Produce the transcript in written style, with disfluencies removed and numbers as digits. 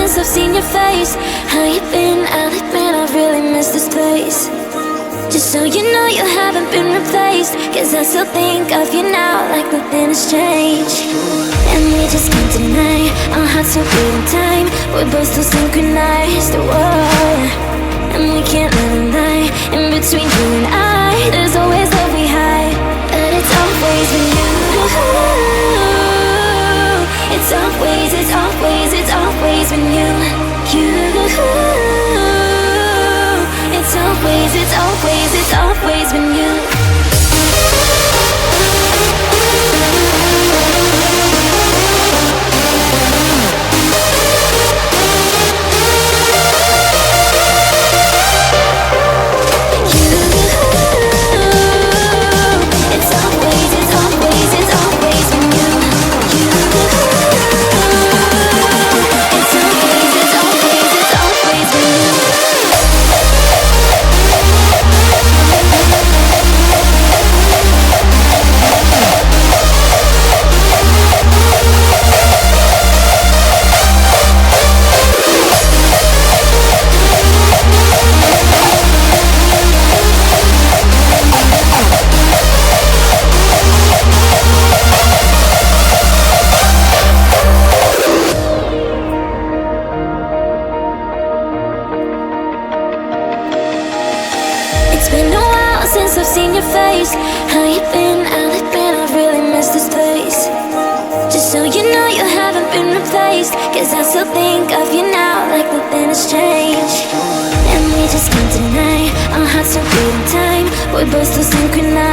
since I've seen your face. How you been? I'll admit I really miss this place. Just so you know you haven't been replaced, 'cause I still think of you now like nothing has changed. And we just can't deny our hearts are beating time. We're both still synchronized, whoa. And we can't live a lie. In between you and I, there's always love we hide. But it's always been you. It's always, it's always, it's always been you. You. It's always, it's always, it's always been you. It's been a while since I've seen your face. How you been? I'll admit I really miss this place. Just so you know you haven't been replaced, 'cause I still think of you now like nothing has changed. And we just can't deny our hearts are beating time. We're both still synchronized.